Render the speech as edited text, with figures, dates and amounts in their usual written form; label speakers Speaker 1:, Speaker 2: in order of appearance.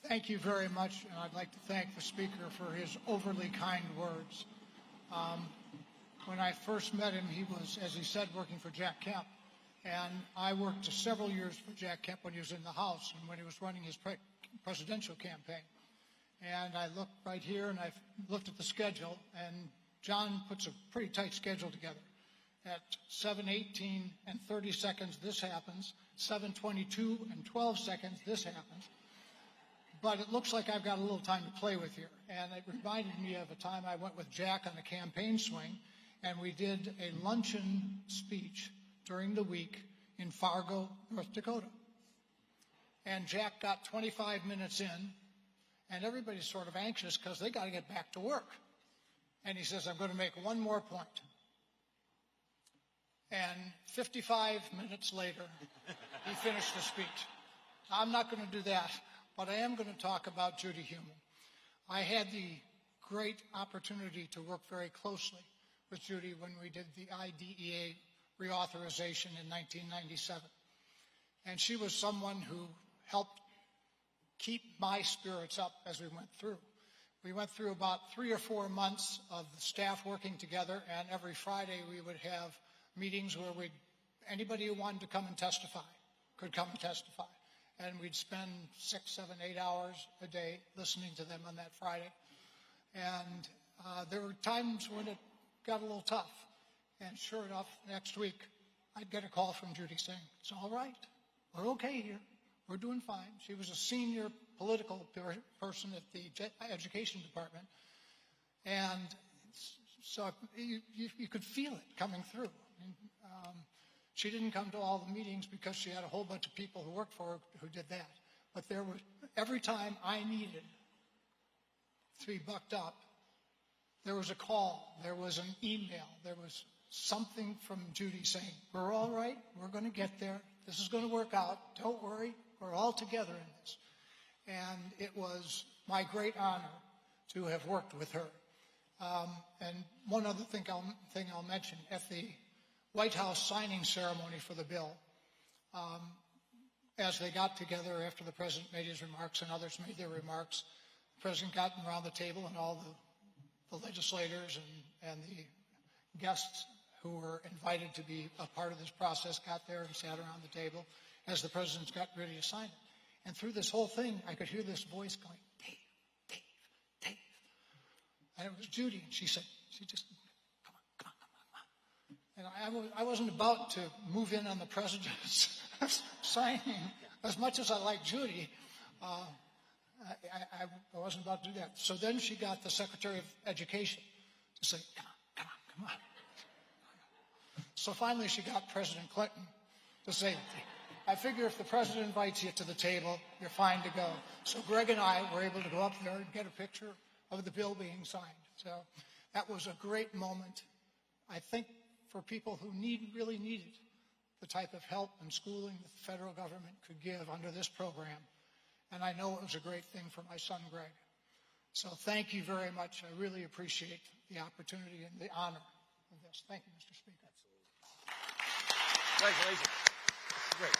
Speaker 1: Thank you very much, and I'd like to thank the speaker for his overly kind words. When I first met him, he was, as he said, working for Jack Kemp, and I worked several years for Jack Kemp when he was in the House and when he was running his presidential campaign. And I looked right here, and I looked at the schedule, and John puts a pretty tight schedule together. At 7:18 and 30 seconds, this happens. 7:22 and 12 seconds, this happens. But it looks like I've got a little time to play with here. And it reminded me of a time I went with Jack on a campaign swing, and we did a luncheon speech during the week in Fargo, North Dakota. And Jack got 25 minutes in, and everybody's sort of anxious because they got to get back to work. And he says, I'm going to make one more point. And 55 minutes later, he finished the speech. I'm not going to do that, but I am going to talk about Judy Heumann. I had the great opportunity to work very closely with Judy when we did the IDEA reauthorization in 1997. And she was someone who helped keep my spirits up as we went through. We went through about 3 or 4 months of the staff working together, and every Friday we would have meetings where anybody who wanted to come and testify could come and testify. And we'd spend 6, 7, 8 hours a day listening to them on that Friday. And there were times when it got a little tough. And sure enough, next week, I'd get a call from Judy saying, it's all right. We're okay here. We're doing fine. She was a senior political person at the education department. And so you could feel it coming through. She didn't come to all the meetings because she had a whole bunch of people who worked for her who did that. But every time I needed to be bucked up, there was a call, there was an email, there was something from Judy saying, we're all right, we're going to get there, this is going to work out, don't worry, we're all together in this. And it was my great honor to have worked with her. And one other thing I'll mention, at the White House signing ceremony for the bill, as they got together after the president made his remarks and others made their remarks, the president got around the table and all the legislators and the guests who were invited to be a part of this process got there and sat around the table as the president got ready to sign it. And through this whole thing, I could hear this voice going, Dave, Dave, Dave. And it was Judy, and she just, come on. And I wasn't about to move in on the president's signing. As much as I like Judy, I wasn't about to do that. So then she got the Secretary of Education to say, come on. So finally she got President Clinton to say, I figure if the president invites you to the table, you're fine to go. So Greg and I were able to go up there and get a picture of the bill being signed. So that was a great moment, I think, for people who really needed the type of help and schooling that the federal government could give under this program. And I know it was a great thing for my son, Greg. So thank you very much. I really appreciate the opportunity and the honor of this. Thank you, Mr. Speaker.
Speaker 2: Absolutely. Congratulations. Great.